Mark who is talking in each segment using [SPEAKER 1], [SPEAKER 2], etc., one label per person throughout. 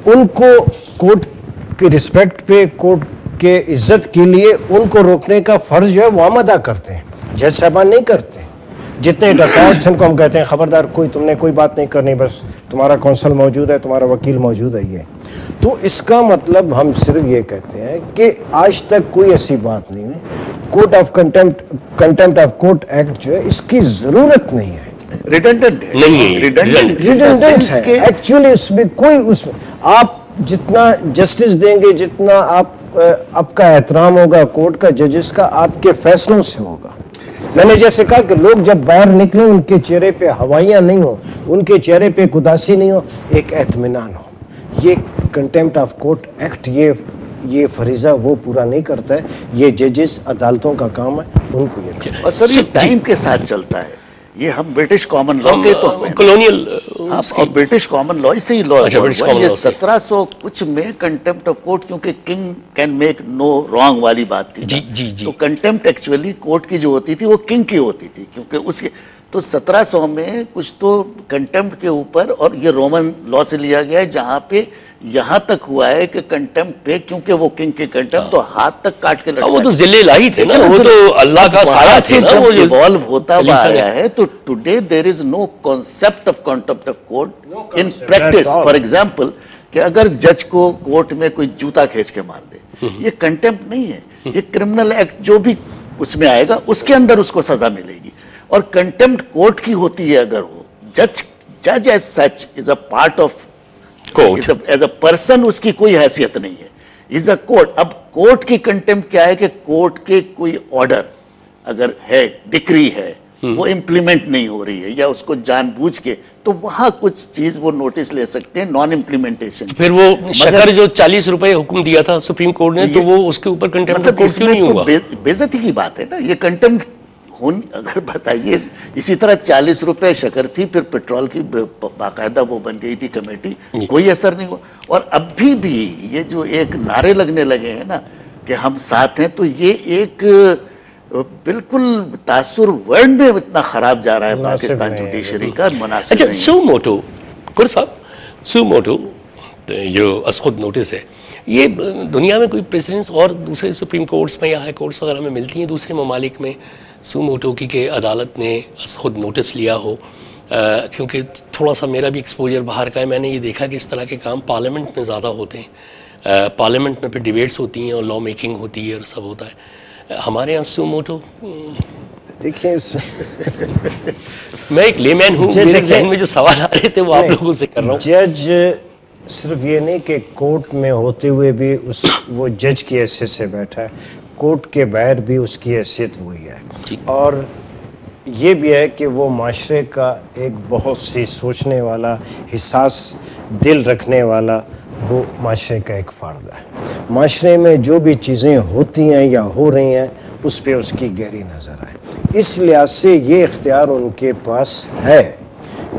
[SPEAKER 1] ان کو کورٹ کی رسپیکٹ پہ، کورٹ کے عزت کے لیے ان کو روکنے کا فرض جو ہے وہ ہم ادا کرتے ہیں، جج صاحبان نہیں کرتے. جتنے ڈکاؤٹس ان کو ہم کہتے ہیں خبردار تم نے کوئی بات نہیں کرنی، بس تمہارا کونسل موجود ہے، تمہارا وکیل موجود ہے. یہ تو اس کا مطلب ہم صرف یہ کہتے ہیں کہ آج تک کوئی ایسی بات نہیں ہے. Court of contempt of court act جو ہے اس کی ضرورت نہیں ہے،
[SPEAKER 2] ریڈنڈنٹ
[SPEAKER 1] ریڈنڈنٹ ہے ایکچولی. اس میں کوئی آپ جتنا جسٹس دیں گے، جتنا آپ کا احترام ہوگا کورٹ کا، ججز کا، آپ کے فیصلوں سے ہوگا. میں نے جیسے کہا کہ لوگ جب باہر نکلیں ان کے چہرے پہ ہوائیاں نہیں ہو، ان کے چہرے پہ اداسی نہیں ہو، ایک اطمینان ہو. یہ کنٹمپٹ آف کورٹ ایکٹ یہ فریضہ وہ پورا نہیں کرتا ہے. یہ ججز عدالتوں کا کام ہے، ان کو یہ کرنا.
[SPEAKER 2] اور سر یہ ٹائم کے ساتھ چلتا ہے. یہ ہم برٹش کامن لا کے تو
[SPEAKER 3] کولونیل
[SPEAKER 2] اور برٹش کامن لا سے ہی لا یہ 1700 کچھ میں کنٹمپٹ آف کورٹ، کیونکہ king can make no wrong والی بات تھی. تو کنٹمپٹ ایکچولی کورٹ کی جو ہوتی تھی وہ کنگ کی ہوتی تھی، کیونکہ اس کے تو 1700 میں کچھ تو کنٹمپٹ کے اوپر، اور یہ رومن لا سے لیا گیا ہے جہاں پہ یہاں تک ہوا ہے کہ کنٹمپٹ پہ، کیونکہ وہ کنگ کے کنٹمپٹ تو ہاتھ تک کاٹ کے لڑا.
[SPEAKER 3] وہ تو ذل الہی تھے نا، وہ تو اللہ کا سایہ تھے نا. وہ
[SPEAKER 2] ایوالو ہوتا ہوا آیا ہے. تو today there is no concept of contempt of court in practice. For example کہ اگر جج کو کورٹ میں کوئی جوتا کھینچ کے مار دے، یہ کنٹمپٹ نہیں ہے، یہ کرمنل ایکٹ جو بھی اس میں آئے گا اس کے اندر اس کو سزا ملے گی. اور کنٹمپٹ کورٹ کی ہوتی ہے اگر وہ جج as such is a part of as a person, اس کی کوئی حیثیت نہیں ہے. Is a court. اب کورٹ کی کنٹمپٹ کیا ہے کہ کورٹ کے کوئی آرڈر اگر ہے، ڈکری ہے، وہ امپلیمنٹ نہیں ہو رہی ہے یا اس کو جان بوجھ کے، تو وہاں کچھ چیز وہ نوٹس لے سکتے ہیں، نان امپلیمنٹیشن.
[SPEAKER 3] پھر وہ شکر جو 40 روپے حکم دیا تھا سپریم کورٹ نے، تو وہ اس کے اوپر کنٹمپٹ کورٹ کیوں نہیں ہوا؟
[SPEAKER 2] بے عزتی کی بات ہے نا. یہ کنٹمپٹ اگر بتائیے اسی طرح 40 روپے شکر تھی، پھر پیٹرول کی باقاعدہ وہ بن گئی تھی کمیٹی، کوئی اثر نہیں ہوا. اور اب بھی یہ جو ایک نعرے لگنے لگے ہیں نا کہ ہم ساتھ ہیں، تو یہ ایک بالکل تاثر ورلڈ میں اتنا خراب جا رہا ہے پاکستان جوڈیشری کا، مناسب نہیں.
[SPEAKER 3] اچھا سو موٹو کور صاحب، سو موٹو جو از خود نوٹس ہے، یہ دنیا میں کوئی پریسیڈنٹس اور دوسرے سپریم کورٹس میں یا ہائی کورٹس وغیرہ میں ملتی ہیں دوسرے ممالک میں سو موٹو کی کہ عدالت نے خود نوٹس لیا ہو؟ کیونکہ تھوڑا سا میرا بھی ایکسپوجر باہر کا ہے، میں نے یہ دیکھا کہ اس طرح کے کام پارلیمنٹ میں زیادہ ہوتے ہیں. پارلیمنٹ میں پھر ڈیبیٹس ہوتی ہیں اور لا میکنگ ہوتی ہے اور سب ہوتا ہے. ہمارے یہاں سو موٹو
[SPEAKER 1] دیکھیں
[SPEAKER 3] میں ایک لے مین ہوں، میرے ذہن میں جو سوال آ رہے تھے وہ آپ لوگوں سے کر رہا ہوں.
[SPEAKER 1] جج صرف یہ نہیں کہ کورٹ میں ہوتے ہوئے بھی وہ جج کی حیثیت سے بیٹھا ہے، کورٹ کے باہر بھی اس کی حیثیت وہی ہے. اور یہ بھی ہے کہ وہ معاشرے کا ایک بہت سی سوچنے والا، حساس دل رکھنے والا، وہ معاشرے کا ایک فرد ہے. معاشرے میں جو بھی چیزیں ہوتی ہیں یا ہو رہی ہیں اس پہ اس کی گہری نظر ہے. اس لحاظ سے یہ اختیار ان کے پاس ہے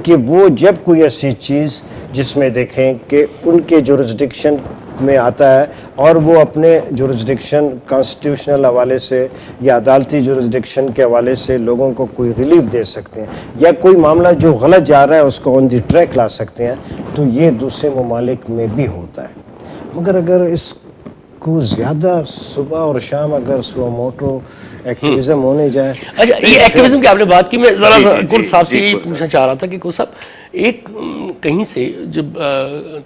[SPEAKER 1] کہ وہ جب کوئی ایسی چیز جس میں دیکھیں کہ ان کے جورسڈکشن میں آتا ہے اور وہ اپنے جورسڈکشن کانسٹیٹیوشنل حوالے سے یا عدالتی جورسڈکشن کے حوالے سے لوگوں کو کوئی ریلیف دے سکتے ہیں یا کوئی معاملہ جو غلط جا رہا ہے اس کو آن دی ٹریک لا سکتے ہیں، تو یہ دوسرے ممالک میں بھی ہوتا ہے. مگر اگر اس کو زیادہ صبح اور شام اگر سو موٹو ایکٹیویزم ہونے جائے.
[SPEAKER 3] اچھا یہ ایکٹیویزم کی آپ نے بات کی، میں ذرا کور صاحب سے یہ پوچھنا چاہ رہا تھا کہ کور صاحب ایک کہیں سے جب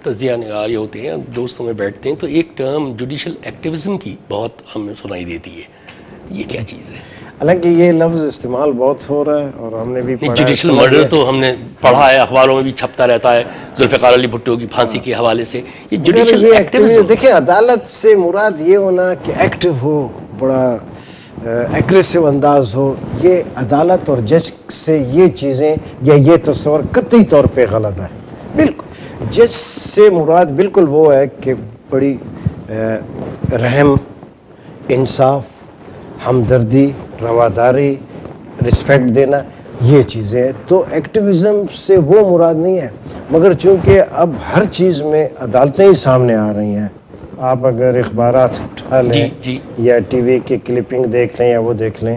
[SPEAKER 3] تجزیہ نگار یہ ہوتے ہیں دوستوں میں بیٹھتے ہیں تو ایک ٹرم جوڈیشل ایکٹیویزم کی بہت ہمیں سنائی دیتی ہے، یہ کیا چیز ہے؟
[SPEAKER 1] حالانکہ یہ لفظ استعمال بہت ہو رہا ہے اور ہم نے بھی پڑھا ہے.
[SPEAKER 3] جوڈیشل مرڈر تو ہم نے پڑھا ہے، اخباروں میں بھی چھپتا رہتا ہے ذوالفقار علی بھٹو کی پھانسی کے حوالے سے. یہ جوڈیشل ایکٹیویزم
[SPEAKER 1] دیکھیں، عدالت سے مراد یہ ہونا کہ ایکٹیو ہو، بڑا ایگریسو انداز ہو. یہ عدالت اور جج سے یہ چیزیں یا یہ تصور قطعی طور پہ غلط ہے. بالکل جج سے مراد بالکل وہ ہے کہ بڑی رحم، انصاف، ہمدردی، رواداری، رسپیکٹ دینا، یہ چیزیں. تو ایکٹیویزم سے وہ مراد نہیں ہے. مگر چونکہ اب ہر چیز میں عدالتیں ہی سامنے آ رہی ہیں، آپ اگر اخبارات اٹھا لیں یا ٹی وی کی کلپنگ دیکھ لیں یا وہ دیکھ لیں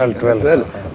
[SPEAKER 2] 12,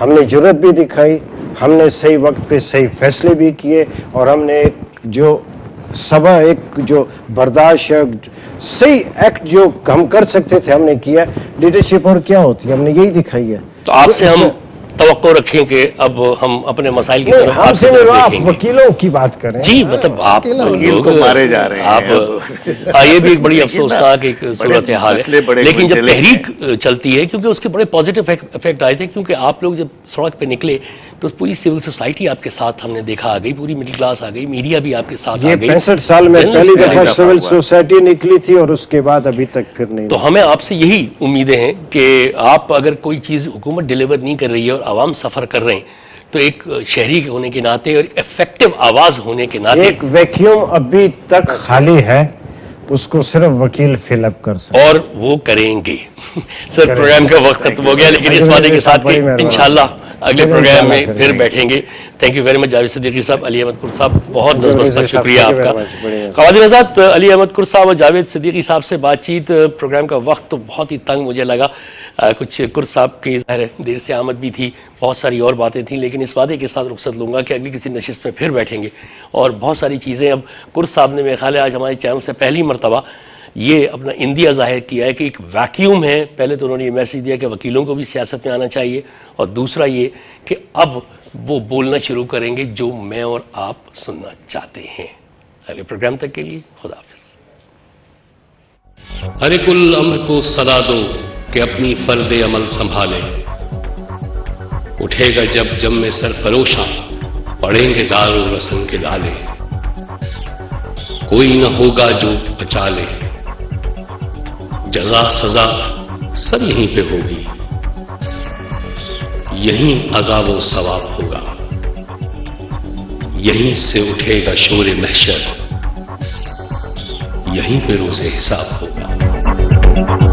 [SPEAKER 1] ہم نے جرت بھی دکھائی, ہم نے صحیح وقت پہ صحیح فیصلے بھی کیے, اور ہم نے ایک جو ایک جو برداشت یا صحیح ایکٹ جو ہم کر سکتے تھے ہم نے کیا. لیڈرشپ اور کیا ہوتی ہے, ہم نے یہی دکھائی ہے.
[SPEAKER 3] تو آپ سے ہم توقع رکھیں کہ اب ہم اپنے مسائل کی طرف
[SPEAKER 1] ہم سے نہیں, آپ وکیلوں کی بات کریں.
[SPEAKER 3] جی مطلب آپ
[SPEAKER 2] وکیل تو مارے جا رہے ہیں.
[SPEAKER 3] یہ بھی ایک بڑی افسوسناک ایک صورتحال ہے, لیکن جب تحریک چلتی ہے, کیونکہ اس کے بڑے پازیٹیو افیکٹ آئے تھے, کیونکہ آپ لوگ جب سڑک پہ نکلے تو پوری سول سوسائٹی آپ کے ساتھ ہم نے دیکھا آ گئی, پوری مڈل کلاس آ گئی, میڈیا بھی آپ کے ساتھ آ گئی.
[SPEAKER 1] 65 سال میں پہلی دفعہ سول سوسائٹی نکلی تھی, اور اس کے بعد ابھی تک پھر نہیں.
[SPEAKER 3] تو ہمیں آپ سے یہی امیدیں ہیں کہ آپ اگر کوئی چیز حکومت ڈیلیور نہیں کر رہی ہے اور عوام سفر کر رہے ہیں, تو ایک شہری ہونے کے ناطے اور ایفیکٹو آواز ہونے کے ناطے
[SPEAKER 1] ایک ویکیوم ابھی تک خالی ہے, اس کو صرف وکیل فل اپ کر سکتے,
[SPEAKER 3] اور وہ کریں گے. سر پروگرام کا وقت ختم ہو گیا, لیکن اس وعدے کے ساتھ کہ انشاءاللہ اگلے پروگرام میں پھر بیٹھیں گے. Thank you very much Javed Siddiqui صاحب, علی احمد قر صاحب, بہت بہت شکریہ آپ کا. خواتین حضرات, علی احمد قر صاحب اور جاوید صدیقی صاحب سے بات چیت, پروگرام کا وقت تو بہت ہی تنگ مجھے لگا. کچھ قر صاحب کی ظاہر دیر سے آمد بھی تھی, بہت ساری اور باتیں تھیں, لیکن اس وعدے کے ساتھ رخصت لوں گا کہ اگلی کسی نشست میں پھر بیٹھیں گے, اور بہت ساری چیزیں. اب قر صاحب نے میرے خیال ہے آج ہمارے چینل سے پہلی مرتبہ یہ اپنا اندیا ظاہر کیا ہے کہ ایک ویکیوم ہے. پہلے تو انہوں نے یہ میسیج دیا کہ وکیلوں کو بھی سیاست میں آنا چاہیے, اور دوسرا یہ کہ اب وہ بولنا شروع کریں گے جو میں اور آپ سننا چاہتے ہیں. اگلے پروگرام تک کے لیے خدا حافظ.
[SPEAKER 4] ہر ایک الامر کو صدا دو کہ اپنی فرد عمل سنبھالے, اٹھے گا جب جم میں سر فروشاں, پڑیں گے دار و رسن کے ڈالے, کوئی نہ ہوگا جو بچا لے, جزا سزا سب یہیں پہ ہوگی, یہیں عذاب و ثواب ہوگا, یہیں سے اٹھے گا شور محشر, یہیں پہ روز حساب ہوگا.